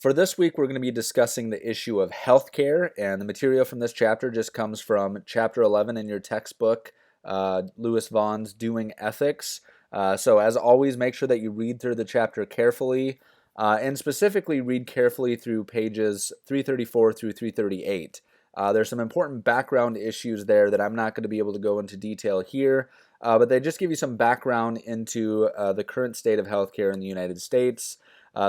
For this week, we're going to be discussing the issue of healthcare, and the material from this chapter just comes from chapter 11 in your textbook, Lewis Vaughn's Doing Ethics. So as always, make sure that you read through the chapter carefully, and specifically read carefully through pages 334 through 338. There's some important background issues there that I'm not going to be able to go into detail here, but they just give you some background into the current state of healthcare in the United States.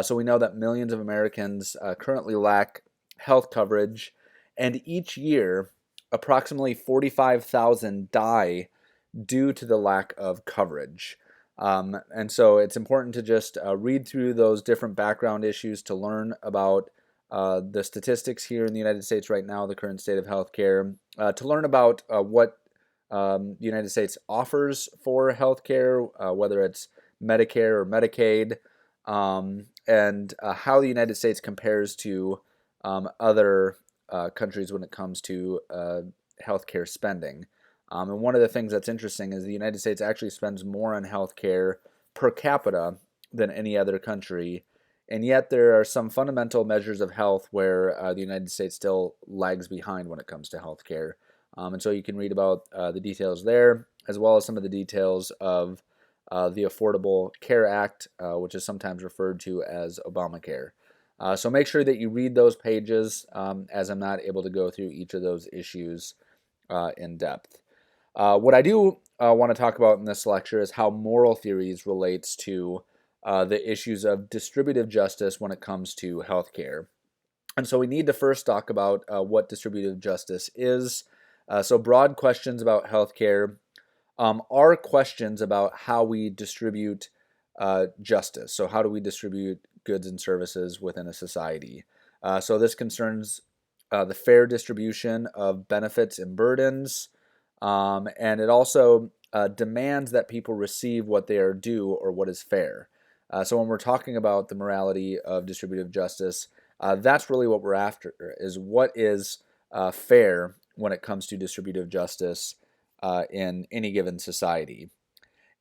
So we know that millions of Americans currently lack health coverage, and each year, approximately 45,000 die due to the lack of coverage. And so it's important to just read through those different background issues to learn about the statistics here in the United States right now, the current state of healthcare, to learn about what the United States offers for healthcare, whether it's Medicare or Medicaid, and how the United States compares to other countries when it comes to healthcare spending. And one of the things that's interesting is the United States actually spends more on healthcare per capita than any other country, and yet there are some fundamental measures of health where the United States still lags behind when it comes to healthcare. And so you can read about the details there, as well as some of the details of the Affordable Care Act, which is sometimes referred to as Obamacare. So make sure that you read those pages, as I'm not able to go through each of those issues in depth. What I do want to talk about in this lecture is how moral theories relates to the issues of distributive justice when it comes to healthcare. And so we need to first talk about what distributive justice is. So broad questions about healthcare are questions about how we distribute justice. So how do we distribute goods and services within a society? So this concerns the fair distribution of benefits and burdens, and it also demands that people receive what they are due or what is fair. So when we're talking about the morality of distributive justice, that's really what we're after, is what is fair when it comes to distributive justice in any given society.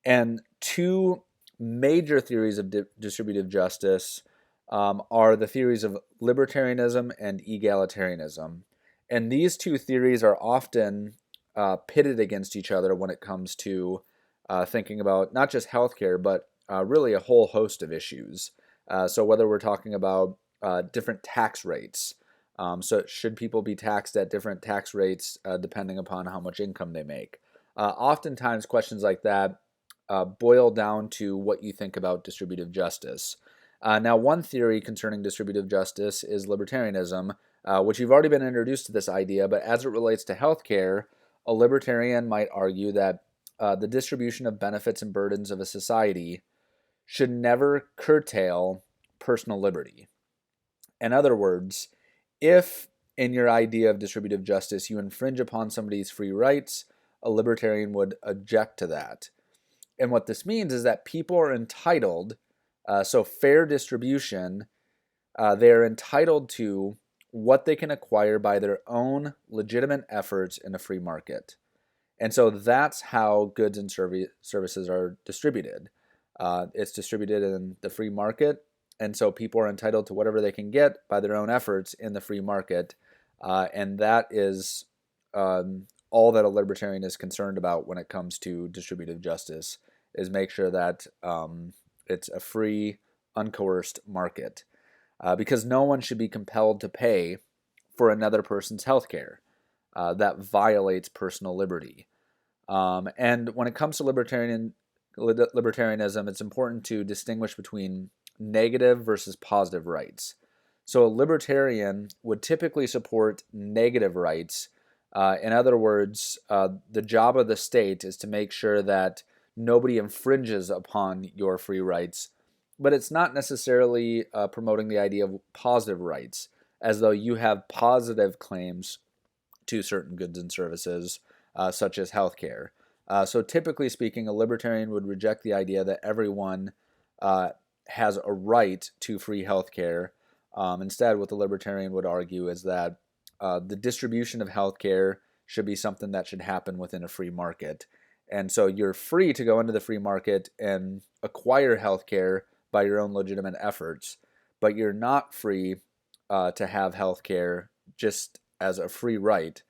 And two major theories of distributive justice are the theories of libertarianism and egalitarianism. And these two theories are often pitted against each other when it comes to thinking about not just healthcare, but really a whole host of issues. So whether we're talking about different tax rates, so should people be taxed at different tax rates depending upon how much income they make? Oftentimes questions like that boil down to what you think about distributive justice. Now, one theory concerning distributive justice is libertarianism, which you've already been introduced to this idea, but as it relates to healthcare, a libertarian might argue that the distribution of benefits and burdens of a society should never curtail personal liberty. In other words, if in your idea of distributive justice you infringe upon somebody's free rights, a libertarian would object to that. And what this means is that people are entitled, so fair distribution, they are entitled to what they can acquire by their own legitimate efforts in a free market. And so that's how goods and services are distributed. It's distributed in the free market, and so people are entitled to whatever they can get by their own efforts in the free market, and that is all that a libertarian is concerned about when it comes to distributive justice, is make sure that it's a free, uncoerced market, because no one should be compelled to pay for another person's health care. That violates personal liberty. And when it comes to libertarianism, it's important to distinguish between negative versus positive rights. So a libertarian would typically support negative rights. In other words, the job of the state is to make sure that nobody infringes upon your free rights, but it's not necessarily promoting the idea of positive rights, as though you have positive claims to certain goods and services, such as healthcare. So typically speaking, a libertarian would reject the idea that everyone has a right to free healthcare. Instead, what the libertarian would argue is that the distribution of healthcare should be something that should happen within a free market. And so you're free to go into the free market and acquire healthcare by your own legitimate efforts. but you're not free to have health care just as a free right,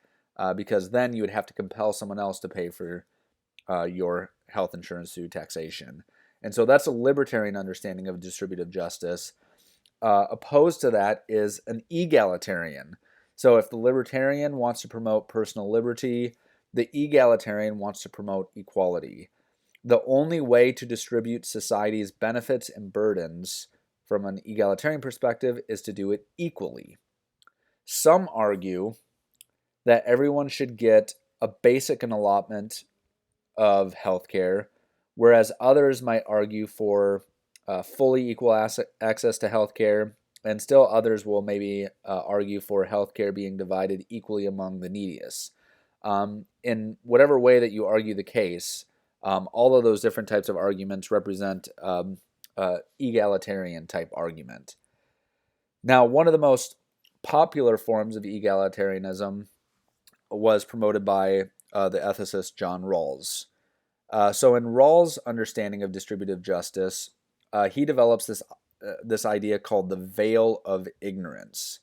because then you would have to compel someone else to pay for your health insurance through taxation. And so that's a libertarian understanding of distributive justice. Opposed to that is an egalitarian. So if the libertarian wants to promote personal liberty, the egalitarian wants to promote equality. The only way to distribute society's benefits and burdens from an egalitarian perspective is to do it equally. Some argue that everyone should get a basic allotment of healthcare, whereas others might argue for fully equal access to healthcare, and still others will maybe argue for healthcare being divided equally among the neediest. In whatever way that you argue the case, all of those different types of arguments represent egalitarian type argument. Now, one of the most popular forms of egalitarianism was promoted by the ethicist John Rawls. So in Rawls' understanding of distributive justice, he develops this idea called the veil of ignorance.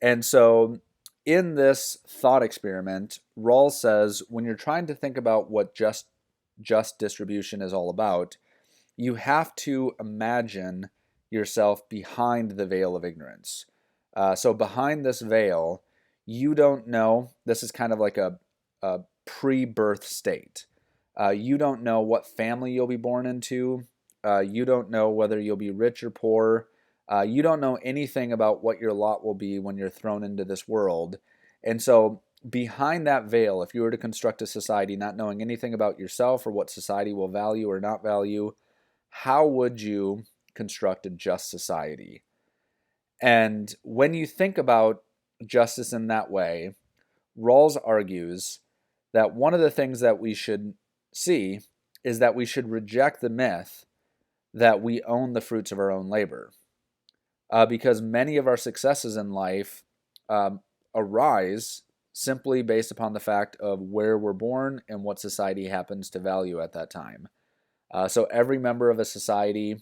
And so in this thought experiment, Rawls says when you're trying to think about what just distribution is all about, you have to imagine yourself behind the veil of ignorance. So behind this veil, you don't know, this is kind of like a pre-birth state. You don't know what family you'll be born into. You don't know whether you'll be rich or poor. You don't know anything about what your lot will be when you're thrown into this world. And so behind that veil, if you were to construct a society not knowing anything about yourself or what society will value or not value, how would you construct a just society? And when you think about justice in that way, Rawls argues that one of the things that we should see is that we should reject the myth that we own the fruits of our own labor. Because many of our successes in life arise simply based upon the fact of where we're born and what society happens to value at that time. So every member of a society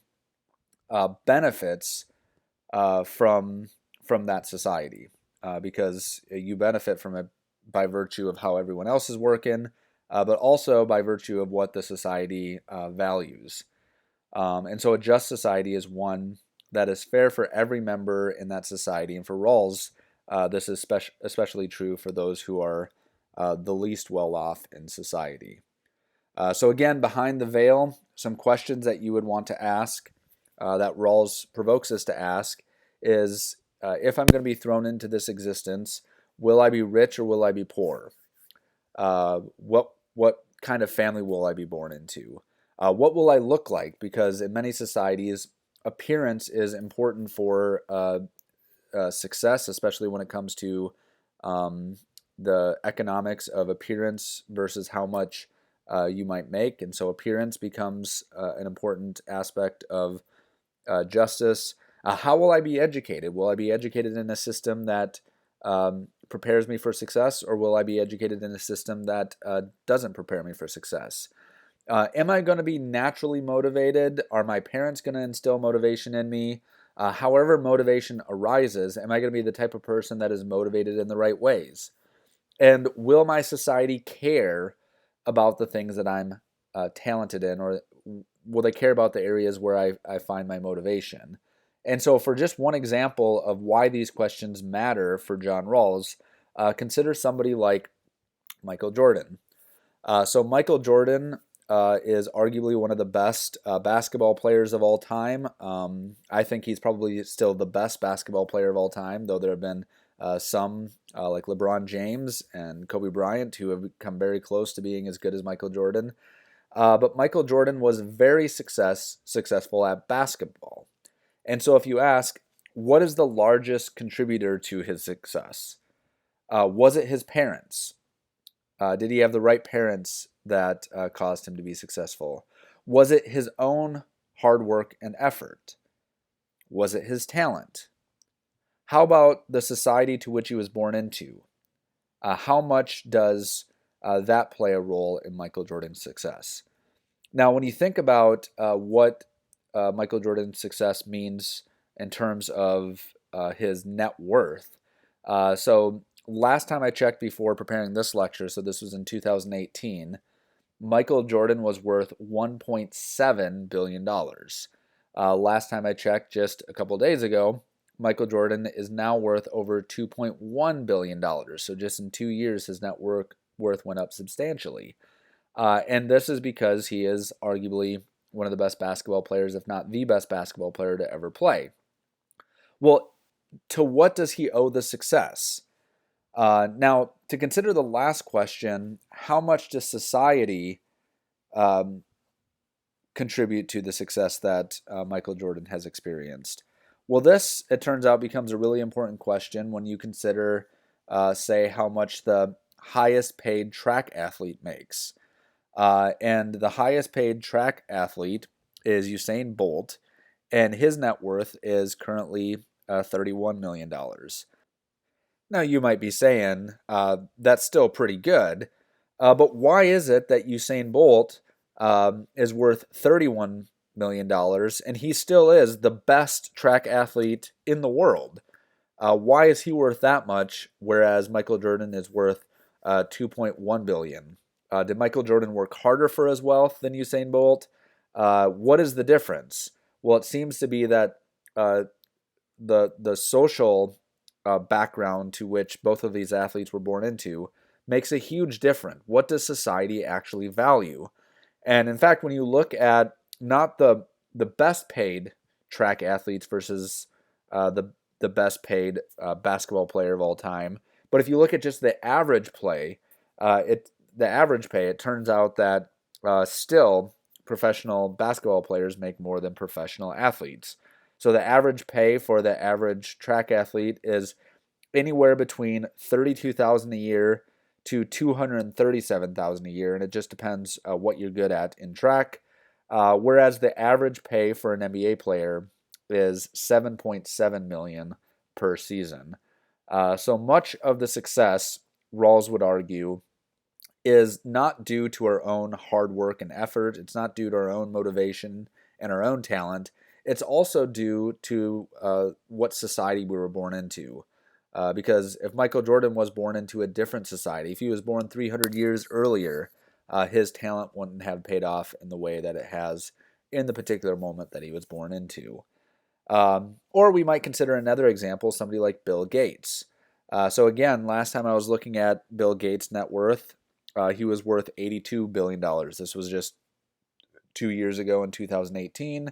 benefits from that society because you benefit from it by virtue of how everyone else is working, but also by virtue of what the society values. And so a just society is one that is fair for every member in that society. And for Rawls, this is especially true for those who are the least well off in society. So again, behind the veil, some questions that you would want to ask that Rawls provokes us to ask is, if I'm going to be thrown into this existence, will I be rich or will I be poor? What kind of family will I be born into? What will I look like? Because in many societies, appearance is important for success, especially when it comes to the economics of appearance versus how much you might make. And so appearance becomes an important aspect of justice. How will I be educated? Will I be educated in a system that prepares me for success, or will I be educated in a system that doesn't prepare me for success? Am I going to be naturally motivated? Are my parents going to instill motivation in me? However motivation arises, am I going to be the type of person that is motivated in the right ways? And will my society care about the things that I'm talented in, or will they care about the areas where I find my motivation? And so for just one example of why these questions matter for John Rawls, consider somebody like Michael Jordan. So Michael Jordan is arguably one of the best basketball players of all time. I think he's probably still the best basketball player of all time, though there have been some like LeBron James and Kobe Bryant who have come very close to being as good as Michael Jordan. But Michael Jordan was very successful at basketball. And so if you ask, what is the largest contributor to his success? Was it his parents? Did he have the right parents that caused him to be successful? Was it his own hard work and effort? Was it his talent? How about the society to which he was born into? How much does that play a role in Michael Jordan's success? Now, when you think about what Michael Jordan's success means in terms of his net worth. So last time I checked before preparing this lecture, so this was in 2018, Michael Jordan was worth $1.7 billion. Last time I checked, just a couple days ago, Michael Jordan is now worth over $2.1 billion. So just in 2 years, his net worth went up substantially. And this is because he is arguably one of the best basketball players, if not the best basketball player to ever play. Well, to what does he owe the success? Now, to consider the last question, how much does society contribute to the success that Michael Jordan has experienced? Well, this, it turns out, becomes a really important question when you consider, say, how much the highest paid track athlete makes. And the highest paid track athlete is Usain Bolt, and his net worth is currently $31 million. Now, you might be saying, that's still pretty good, but why is it that Usain Bolt is worth $31 million and he still is the best track athlete in the world? Why is he worth that much, whereas Michael Jordan is worth $2.1 billion? Did Michael Jordan work harder for his wealth than Usain Bolt? What is the difference? Well, it seems to be that the social background to which both of these athletes were born into makes a huge difference. What does society actually value? And in fact, when you look at not the best paid track athletes versus the best paid basketball player of all time, but if you look at just the average pay, it turns out that still professional basketball players make more than professional athletes. So the average pay for the average track athlete is anywhere between $32,000 a year to $237,000 a year, and it just depends what you're good at in track. Whereas the average pay for an NBA player is $7.7 million per season. So much of the success, Rawls would argue, is not due to our own hard work and effort. It's not due to our own motivation and our own talent. It's also due to what society we were born into. Because if Michael Jordan was born into a different society, if he was born 300 years earlier, his talent wouldn't have paid off in the way that it has in the particular moment that he was born into. Or we might consider another example, somebody like Bill Gates. So again, last time I was looking at Bill Gates' net worth, he was worth $82 billion. This was just 2 years ago in 2018.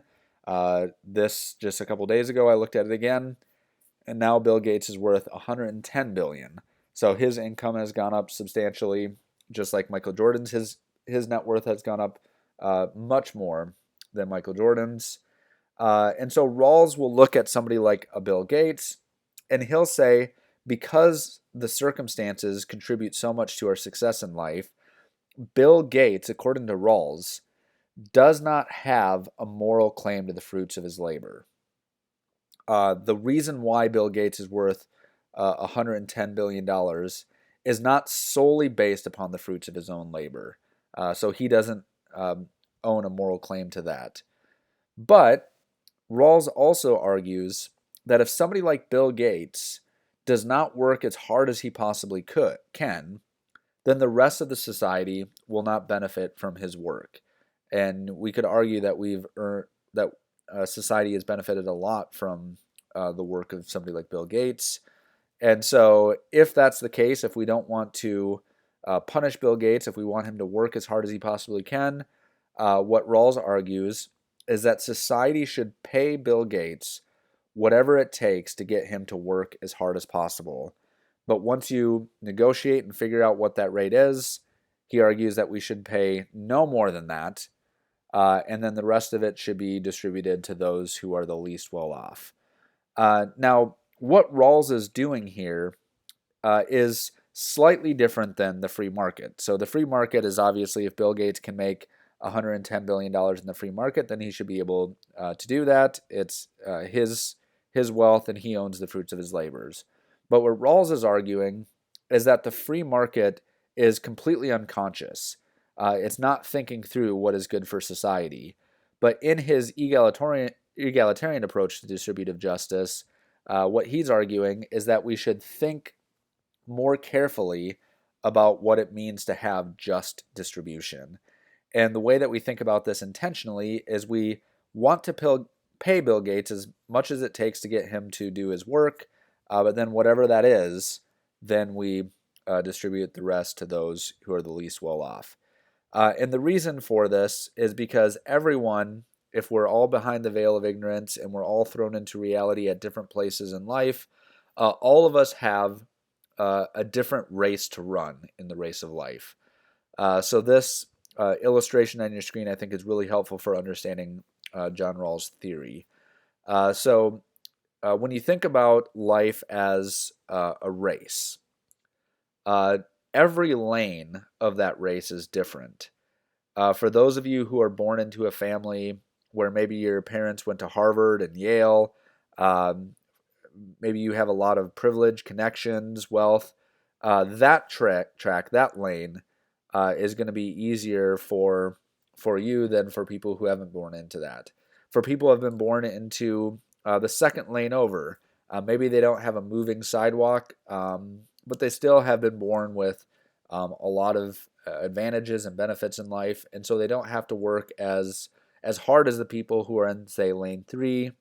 This just a couple days ago, I looked at it again, and now Bill Gates is worth $110 billion. So his income has gone up substantially, just like Michael Jordan's. His net worth has gone up much more than Michael Jordan's. And so Rawls will look at somebody like a Bill Gates, and he'll say, because the circumstances contribute so much to our success in life, Bill Gates, according to Rawls, does not have a moral claim to the fruits of his labor. The reason why Bill Gates is worth $110 billion is not solely based upon the fruits of his own labor. So he doesn't own a moral claim to that. But Rawls also argues that if somebody like Bill Gates does not work as hard as he possibly can, then the rest of the society will not benefit from his work. And we could argue that society has benefited a lot from the work of somebody like Bill Gates. And so if that's the case, if we don't want to punish Bill Gates, if we want him to work as hard as he possibly can, what Rawls argues is that society should pay Bill Gates whatever it takes to get him to work as hard as possible. But once you negotiate and figure out what that rate is, he argues that we should pay no more than that, and then the rest of it should be distributed to those who are the least well off. Now, what Rawls is doing here is slightly different than the free market. So the free market is obviously, if Bill Gates can make $110 billion in the free market, then he should be able to do that. It's his wealth, and he owns the fruits of his labors. But what Rawls is arguing is that the free market is completely unconscious. It's not thinking through what is good for society. But in his egalitarian approach to distributive justice, what he's arguing is that we should think more carefully about what it means to have just distribution. And the way that we think about this intentionally is we want to pay Bill Gates as much as it takes to get him to do his work, but then whatever that is, then we distribute the rest to those who are the least well off. And the reason for this is because everyone, if we're all behind the veil of ignorance and we're all thrown into reality at different places in life, all of us have a different race to run in the race of life. So this illustration on your screen, I think, is really helpful for understanding John Rawls' theory. So when you think about life as a race, every lane of that race is different. For those of you who are born into a family where maybe your parents went to Harvard and Yale, maybe you have a lot of privilege, connections, wealth, that track, that lane is going to be easier for you than for people who haven't born into that. For people who have been born into the second lane over, maybe they don't have a moving sidewalk, but they still have been born with a lot of advantages and benefits in life, and so they don't have to work as hard as the people who are in, say, lane 3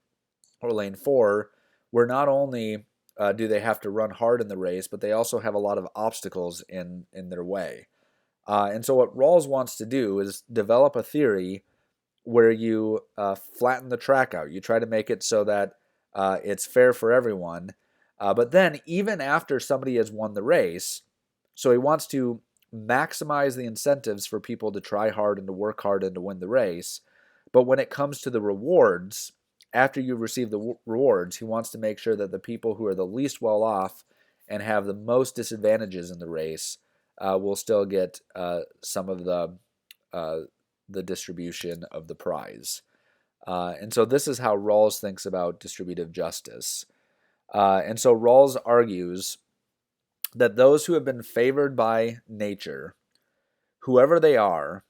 or lane 4, where not only do they have to run hard in the race, but they also have a lot of obstacles in their way. And so what Rawls wants to do is develop a theory where you flatten the track out. You try to make it so that it's fair for everyone. But then even after somebody has won the race, so he wants to maximize the incentives for people to try hard and to work hard and to win the race. But when it comes to the rewards, after you've received the rewards, he wants to make sure that the people who are the least well off and have the most disadvantages in the race will still get some of the distribution of the prize. And so this is how Rawls thinks about distributive justice. And so Rawls argues that those who have been favored by nature, whoever they are,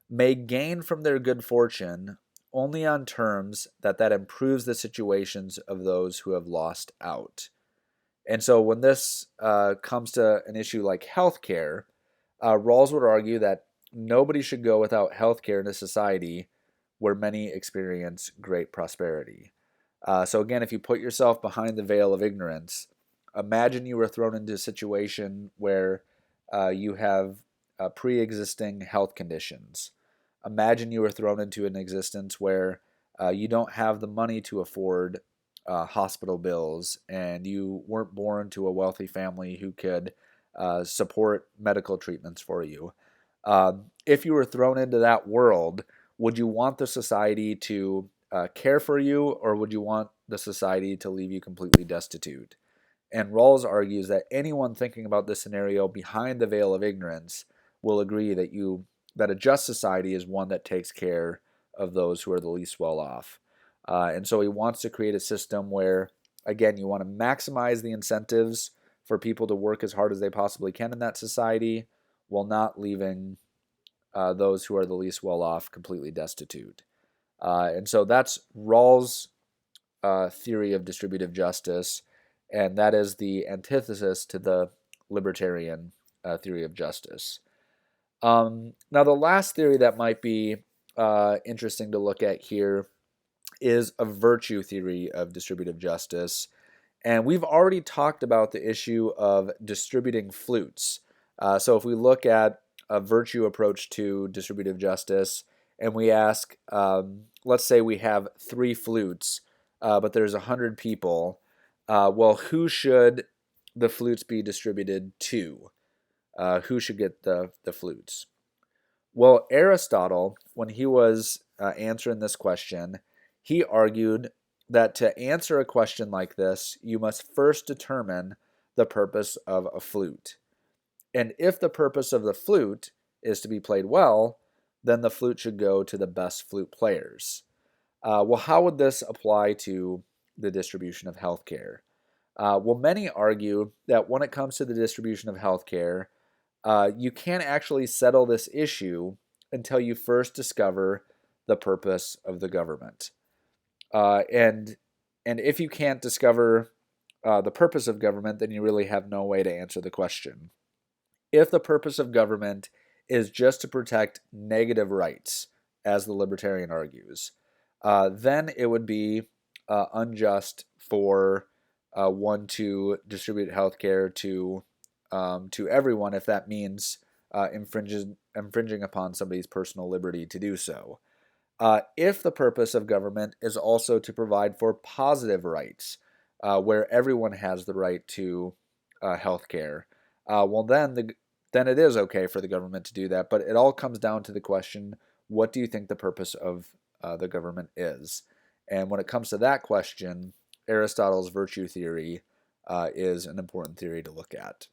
may gain from their good fortune only on terms that improves the situations of those who have lost out. And so when this comes to an issue like healthcare, Rawls would argue that nobody should go without healthcare in a society where many experience great prosperity. So again, if you put yourself behind the veil of ignorance, imagine you were thrown into a situation where you have pre-existing health conditions. Imagine you were thrown into an existence where you don't have the money to afford hospital bills, and you weren't born to a wealthy family who could support medical treatments for you. If you were thrown into that world, would you want the society to care for you, or would you want the society to leave you completely destitute? And Rawls argues that anyone thinking about this scenario behind the veil of ignorance will agree that a just society is one that takes care of those who are the least well off. And so he wants to create a system where, again, you want to maximize the incentives for people to work as hard as they possibly can in that society, while not leaving those who are the least well off completely destitute. And so that's Rawls' theory of distributive justice, and that is the antithesis to the libertarian theory of justice. Now, the last theory that might be interesting to look at here is a virtue theory of distributive justice. And we've already talked about the issue of distributing flutes. So if we look at a virtue approach to distributive justice, and we ask, let's say we have 3 flutes, but there's 100 people, well, who should the flutes be distributed to? Who should get the flutes? Well, Aristotle, when he was answering this question, he argued that to answer a question like this, you must first determine the purpose of a flute. And if the purpose of the flute is to be played well, then the flute should go to the best flute players. Well, how would this apply to the distribution of healthcare? Well, many argue that when it comes to the distribution of healthcare, you can't actually settle this issue until you first discover the purpose of the government. And if you can't discover the purpose of government, then you really have no way to answer the question. If the purpose of government is just to protect negative rights, as the libertarian argues, then it would be unjust for one to distribute healthcare to everyone if that means infringing upon somebody's personal liberty to do so. If the purpose of government is also to provide for positive rights, where everyone has the right to health care, well, then it is okay for the government to do that. But it all comes down to the question, what do you think the purpose of the government is? And when it comes to that question, Aristotle's virtue theory is an important theory to look at.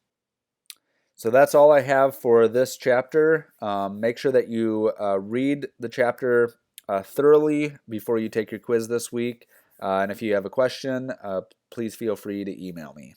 So that's all I have for this chapter. Make sure that you read the chapter thoroughly before you take your quiz this week. And if you have a question, please feel free to email me.